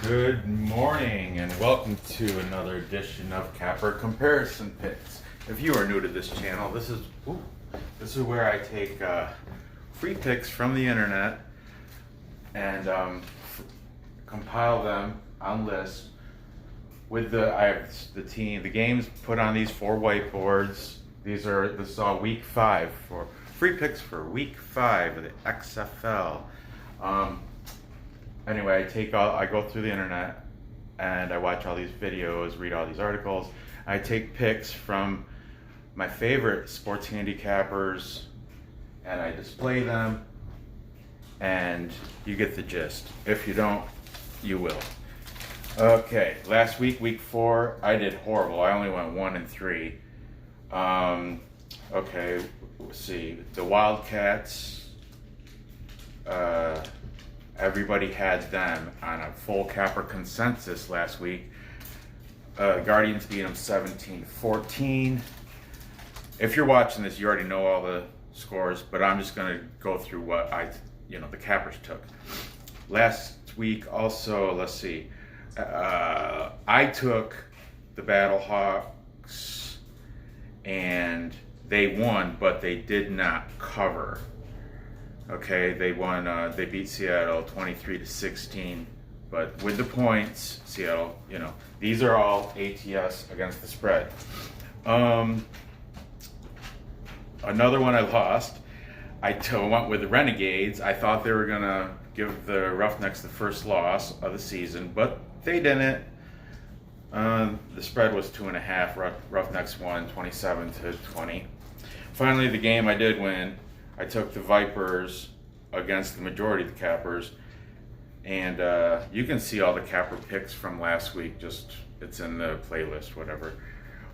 Good morning and welcome to another edition of Capper Comparison Picks. If you are new to this channel, this is where I take free picks from the internet and compile them on lists with the games put on these 4 whiteboards. This is all week 5 for free picks for week 5 of the XFL. Anyway, I go through the internet and I watch all these videos, read all these articles. I take picks from my favorite sports handicappers and I display them, and you get the gist. If you don't, you will. Okay, last week, week 4, I did horrible. I only went 1 and 3. Okay, let's see. The Wildcats, everybody had them on a full capper consensus last week. Guardians beat them 17-14. If you're watching this, you already know all the scores, but I'm just going to go through what the cappers took. Last week also, let's see. I took the Battlehawks and they won, but they did not cover. Okay, they won. They beat Seattle 23-16, but with the points, Seattle. These are all ATS against the spread. Another one I lost. I went with the Renegades. I thought they were gonna give the Roughnecks the first loss of the season, but they didn't. The spread was 2.5. Roughnecks won 27-20. Finally, the game I did win. I took the Vipers against the majority of the cappers, and you can see all the capper picks from last week. It's in the playlist, whatever.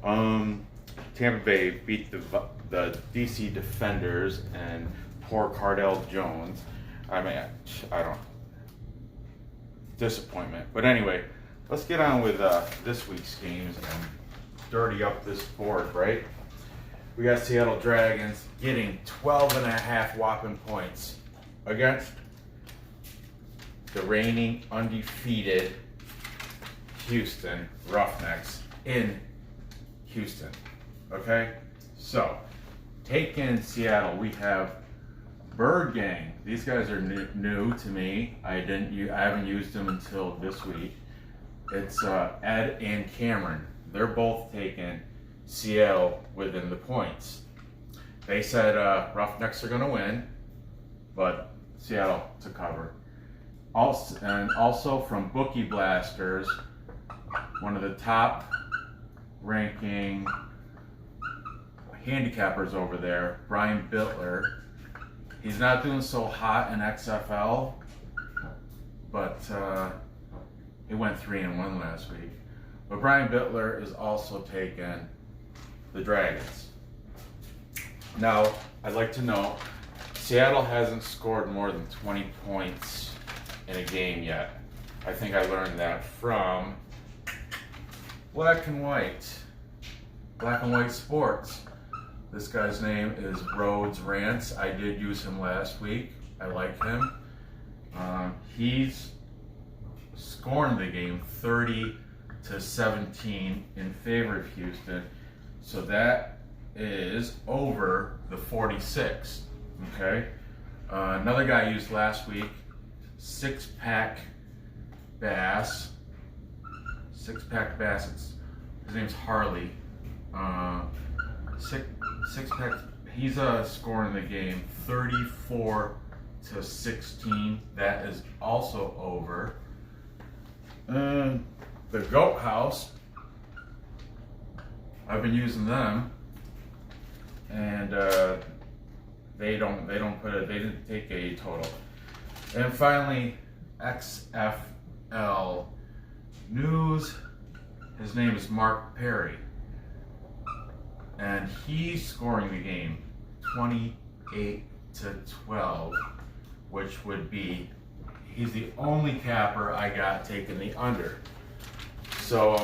Tampa Bay beat the DC Defenders and poor Cardell Jones. I don't. Disappointment. But anyway, let's get on with this week's games and dirty up this board, right? We got Seattle Dragons getting 12.5 whopping points against the reigning undefeated Houston Roughnecks in Houston. Okay, so taking Seattle, we have Bird Gang. These guys are new to me. I haven't used them until this week. It's Ed and Cameron. They're both taking Seattle within the points. They said Roughnecks are going to win, but Seattle to cover. Also from Bookie Blasters, one of the top ranking handicappers over there, Brian Bittler. He's not doing so hot in XFL, but he went 3-1 last week. But Brian Bittler is also taking the Dragons. Now, I'd like to know, Seattle hasn't scored more than 20 points in a game yet. I think I learned that from Black and White Sports. This guy's name is Rhodes Rants. I did use him last week. I like him. He's scoring the game 30-17 in favor of Houston. So that is over the 46. Okay. Another guy I used last week, Six Pack Bass. His name's Harley. Six Pack. He's scoring the game 34-16. That is also over. The Goat House. I've been using them, and they didn't take a total. And finally, XFL News. His name is Mark Perry, and he's scoring the game 28-12, which would be, he's the only capper I got taking the under. So,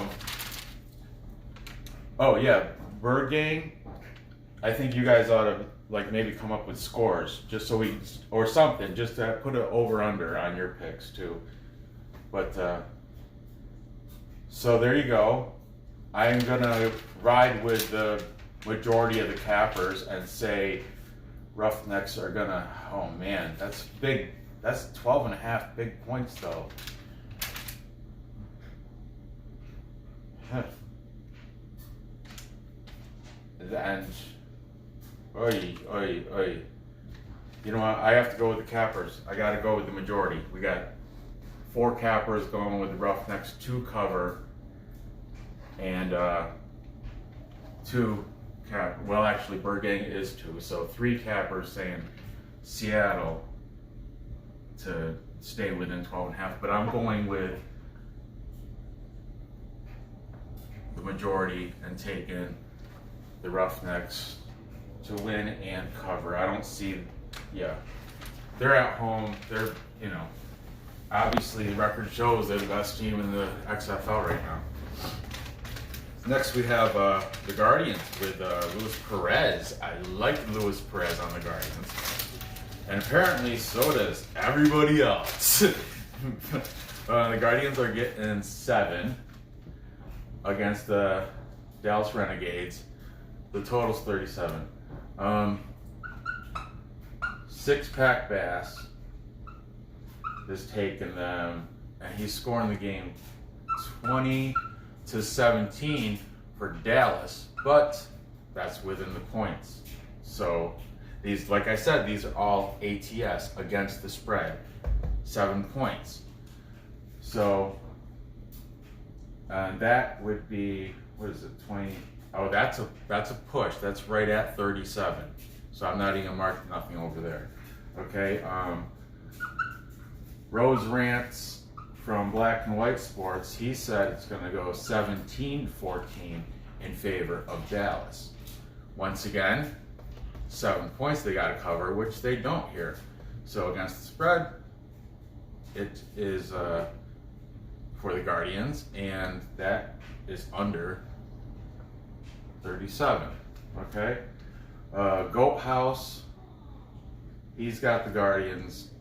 oh yeah, Bird Gang. I think you guys ought to maybe come up with scores just so or something, just to put an over under on your picks too. But So there you go. I'm gonna ride with the majority of the cappers and say Roughnecks are gonna, oh man, that's big. That's 12 and a half big points though. And, oi, oi, oi. You know what, I have to go with the cappers. I gotta go with the majority. We got 4 cappers going with the Roughnecks, 2 cover, and 2 cap. Well, actually, Bird Gang is 2, so 3 cappers saying Seattle to stay within 12 and a half. But I'm going with the majority and taking the Roughnecks to win and cover. I don't see, yeah, they're at home. They're, you know, obviously the record shows they're the best team in the XFL right now. Next we have the Guardians with Luis Perez. I like Luis Perez on the Guardians. And apparently so does everybody else. The Guardians are getting 7 against the Dallas Renegades. The total's 37. 6-pack Bass is taking them, and he's scoring the game 20-17 for Dallas, but that's within the points. So these, like I said, these are all ATS against the spread, 7 points. So that would be, what is it, 20? Oh, that's a push. That's right at 37. So I'm not even marking nothing over there. Okay. Rose Rants from Black and White Sports, he said it's going to go 17-14 in favor of Dallas. Once again, 7 points they got to cover, which they don't here. So against the spread, it is for the Guardians, and that is under 37. Okay. Goat House, he's got the Guardians.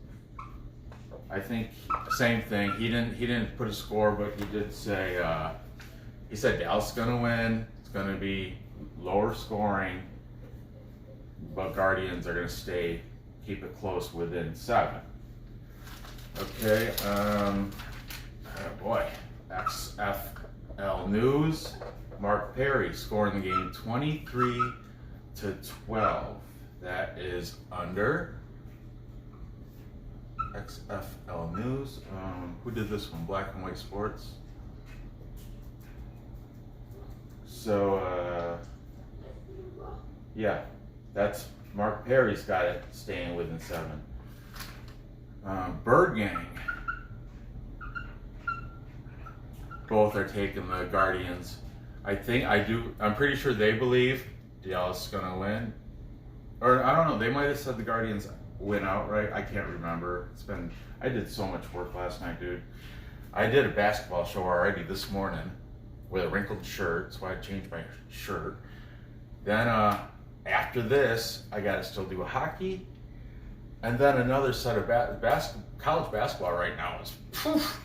I think same thing. He didn't put a score, but he did say he said Dallas is gonna win. It's gonna be lower scoring, but Guardians are gonna keep it close within 7. Okay. Oh boy. XFL News. Mark Perry scoring the game 23-12. That is under. XFL News. Who did this one? Black and White Sports. So, yeah, that's Mark Perry's got it staying within 7. Bird Gang. Both are taking the Guardians. I'm pretty sure they believe Dallas is going to win. Or, I don't know, they might have said the Guardians win outright. I can't remember. I did so much work last night, dude. I did a basketball show already this morning with a wrinkled shirt, so I changed my shirt. Then, after this, I got to still do a hockey. And then another set of college basketball right now is poof.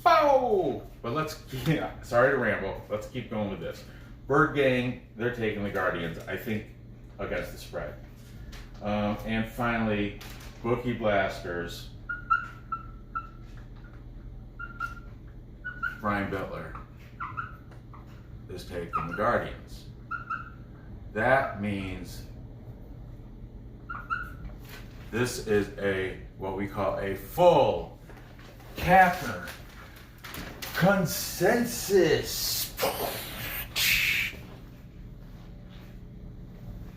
Bow! But sorry to ramble, let's keep going with this. Bird Gang, they're taking the Guardians, I think, against the spread. And finally, Bookie Blasters. Brian Bittler is taking the Guardians. That means this is what we call a full capper consensus.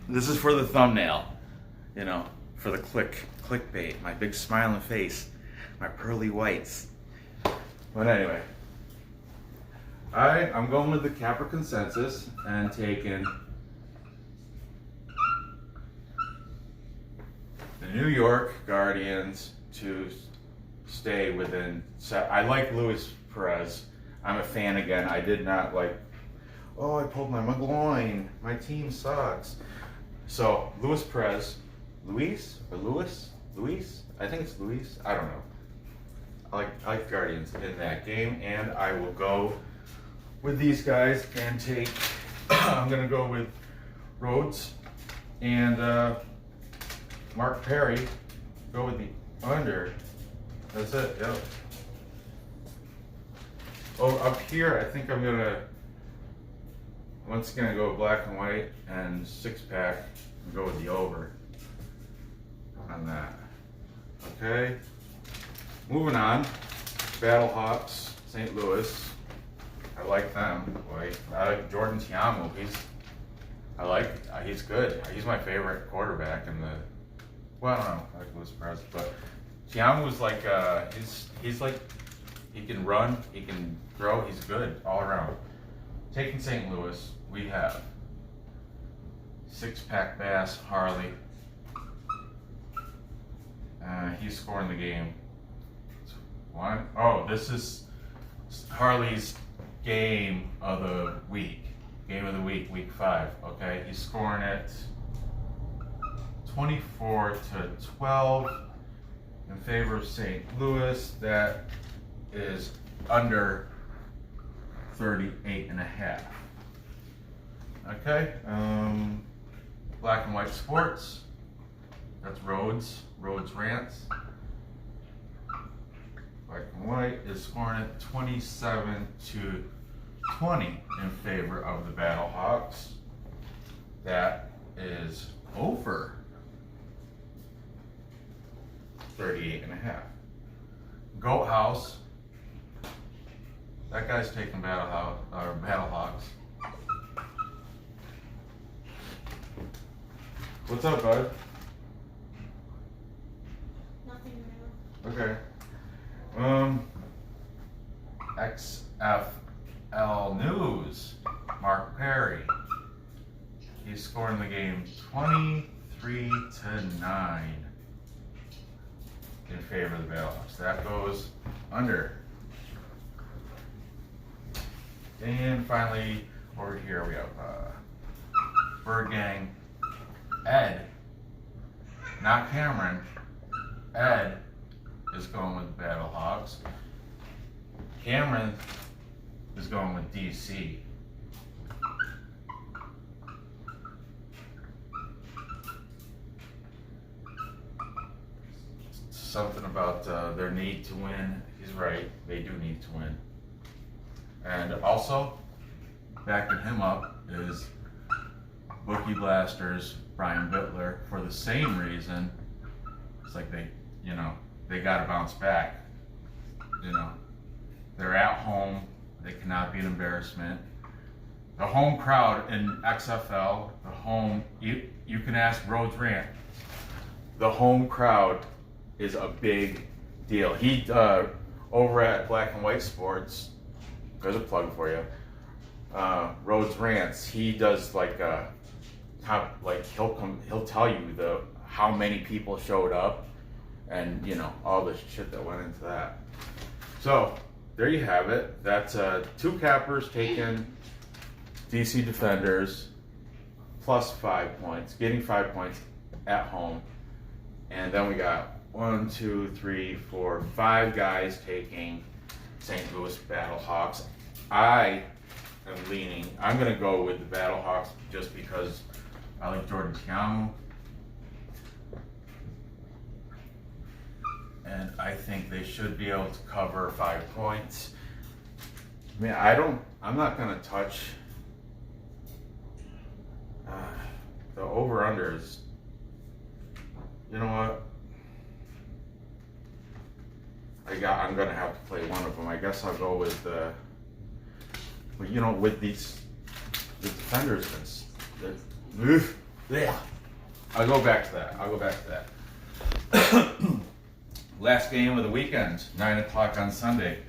This is for the thumbnail, for the clickbait, my big smiling face, my pearly whites. But anyway, I'm going with the capper consensus and taking the New York Guardians to stay within. I like Luis Perez. I'm a fan again. I did not I pulled my groin. My team sucks. So Luis Perez, Luis? I think it's Luis. I don't know. I like Guardians in that game, and I will go with these guys and take, I'm going to go with Rhodes and Mark Perry. Go with the under. That's it, yep. Oh, up here, I think I'm once again go black and white and 6-pack and go with the over on that. Okay, moving on. Battlehawks, St. Louis. I like them. Boy, I like Jordan Tiamu. He's good. He's my favorite quarterback in the. Well, I don't know. I like Louis Perez, but Tiamu is like he's like he can run, he can throw. He's good all around. Taking St. Louis, we have 6-pack Bass Harley. He's scoring the game. This is Harley's game of the week. Game of the week, week 5. Okay, he's scoring it 24-12 in favor of St. Louis. That is under 38.5. Okay, black and white sports. That's Rhodes Rants. Black and white is scoring it 27-20 in favor of the Battlehawks. That is over 38.5. Goat House. That guy's taking Battlehawks. What's up, bud? Nothing real. Okay. XFL News. Mark Perry. He's scoring the game 23-9 in favor of the Battlehawks. That goes under. And finally, over here we have Bird Gang. Ed, not Cameron. Ed is going with the Battlehawks. Cameron is going with DC. Something about their need to win. He's right. They do need to win. And also, backing him up is Bookie Blasters, Brian Bittler, for the same reason. It's like they got to bounce back. They're at home. They cannot be an embarrassment. The home crowd in XFL, you can ask Rhodes Rant. The home crowd is a big deal. He over at Black and White Sports. There's a plug for you. Rhodes Rants. He does he'll tell you how many people showed up, and all the shit that went into that. So there you have it. That's 2 cappers taking DC Defenders plus 5 points, getting 5 points at home, and then we got 1, 2, 3, 4, 5 guys taking St. Louis Battlehawks. I'm going to go with the Battlehawks just because I like Jordan Tiamu. And I think they should be able to cover 5 points. I mean, I'm not going to touch the over-unders. You know what? I'm going to have to play one of them. I guess I'll go with with the defenders. I'll go back to that. Last game of the weekend, 9 o'clock on Sunday.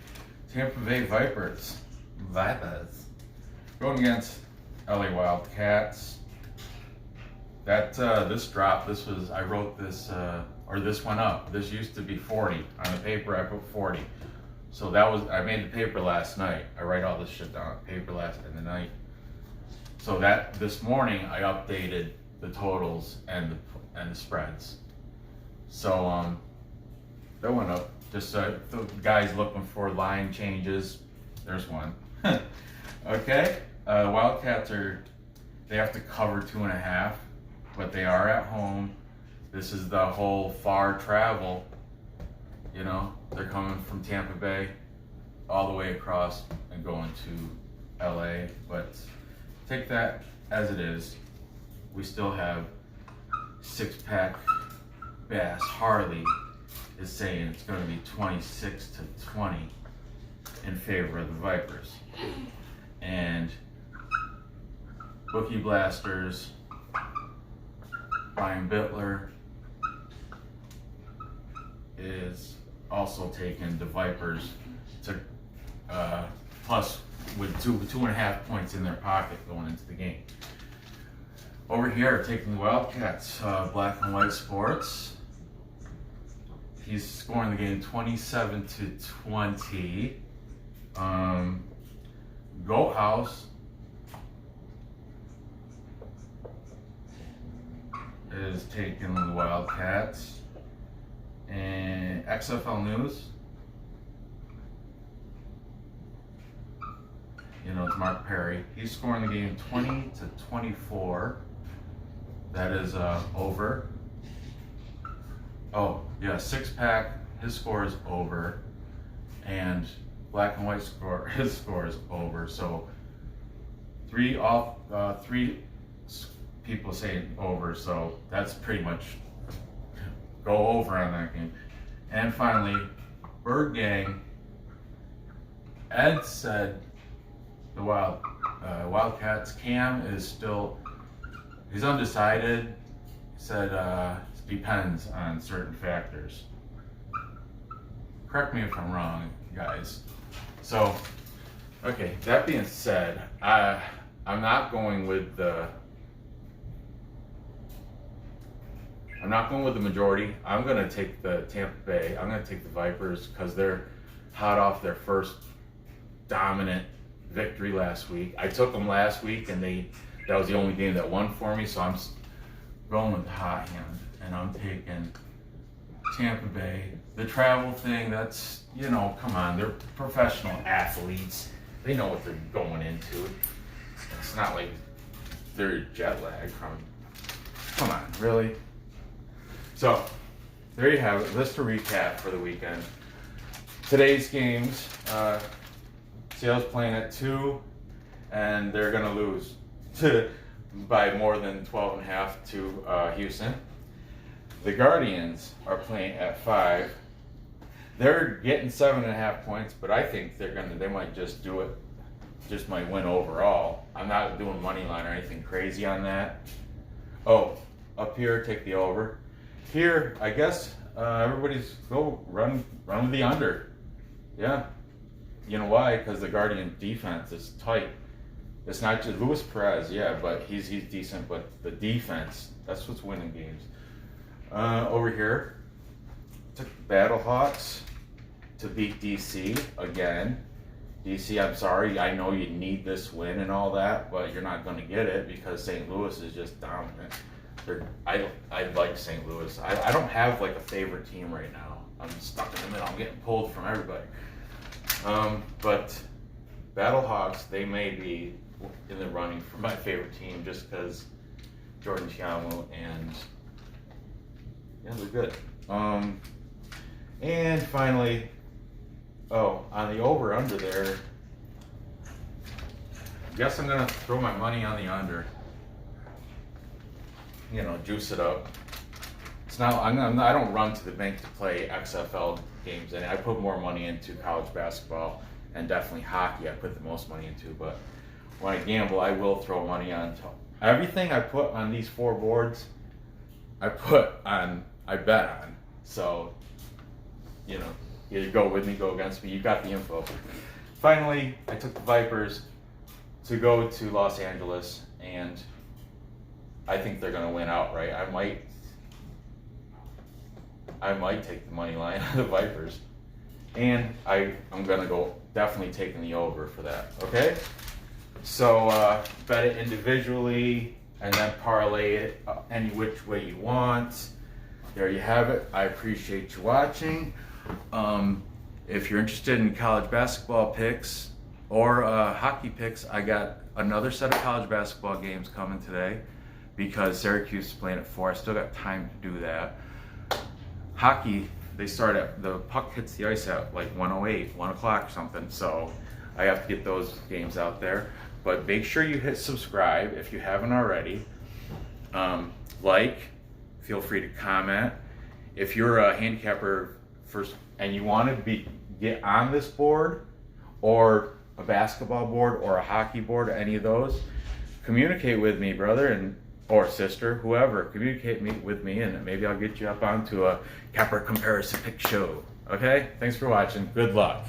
Tampa Bay Vipers going against LA Wildcats. That I wrote this this went up. This used to be 40 on the paper. I put 40. So I made the paper last night. I write all this shit down on paper in the night. So that this morning I updated the totals and the spreads. So that went up. Just the guys looking for line changes. There's one. Okay, Wildcats they have to cover 2.5, but they are at home. This is the whole far travel. You know, they're coming from Tampa Bay all the way across and going to LA, but take that as it is. We still have six-pack Bass. Harley is saying it's going to be 26-20 in favor of the Vipers. And Bookie Blasters, Brian Bittler is also taking the Vipers to plus with 2.5 points in their pocket going into the game. Over here, taking the Wildcats, Black and White Sports. He's scoring the game 27-20. Goat House is taking the Wildcats. And XFL News, you know, it's Mark Perry. He's scoring the game 20-24. That is over. Oh, yeah, six-pack, his score is over. And Black and White score, his score is over. So three people saying over, so that's pretty much go over on that game. And finally, Bird Gang, Ed said the Wildcats. Cam is still, he's undecided. He said it depends on certain factors. Correct me if I'm wrong, guys. So, okay, that being said, I'm not going with the majority. I'm going to take the Tampa Bay. I'm going to take the Vipers because they're hot off their first dominant victory last week. I took them last week, and that was the only game that won for me, so I'm going with the hot hand, and I'm taking Tampa Bay. The travel thing, that's, you know, come on, they're professional athletes. They know what they're going into. It's not like they're jet lagged from, come on, really? So, there you have it. Let's to recap for the weekend. Today's games, Seattle's playing at 2, and they're going to lose by more than 12.5 to Houston. The Guardians are playing at 5. They're getting 7.5 points, but I think they might just do it, just might win overall. I'm not doing money line or anything crazy on that. Oh, up here, take the over. Here, I guess everybody's go run with the under. Yeah. You know why? Because the Guardian defense is tight. It's not just Luis Perez, yeah, but he's decent, but the defense, that's what's winning games. Over here, took the Battlehawks to beat DC again. DC, I'm sorry, I know you need this win and all that, but you're not going to get it because St. Louis is just dominant. I like St. Louis. I don't have like a favorite team right now. I'm stuck in the middle. I'm getting pulled from everybody. But Battlehawks, they may be in the running for my favorite team just because Jordan Chiamo and yeah, they're good. And finally, on the over-under there, I guess I'm gonna throw my money on the under. You know, juice it up. It's not. I don't run to the bank to play XFL games, and I put more money into college basketball and definitely hockey. I put the most money into, but when I gamble, I will throw money on everything I put on these 4 boards. I bet on. So, you know, either go with me, go against me. You got the info. Finally, I took the Vipers to go to Los Angeles, and I think they're going to win outright. I might take the money line of the Vipers, and I'm going to go definitely taking the over for that. Okay, so bet it individually and then parlay it any which way you want. There you have it. I appreciate you watching. If you're interested in college basketball picks, or hockey picks. I got another set of college basketball games coming today because Syracuse is playing at 4. I still got time to do that. Hockey, they start at, the puck hits the ice at like 1:08, 1 o'clock or something, so I have to get those games out there. But make sure you hit subscribe if you haven't already. Like, feel free to comment. If you're a handicapper first and you want to get on this board, or a basketball board or a hockey board, any of those, communicate with me, brother and or sister, whoever. Communicate with me, and maybe I'll get you up onto a capper comparison pick show. Okay? Thanks for watching. Good luck.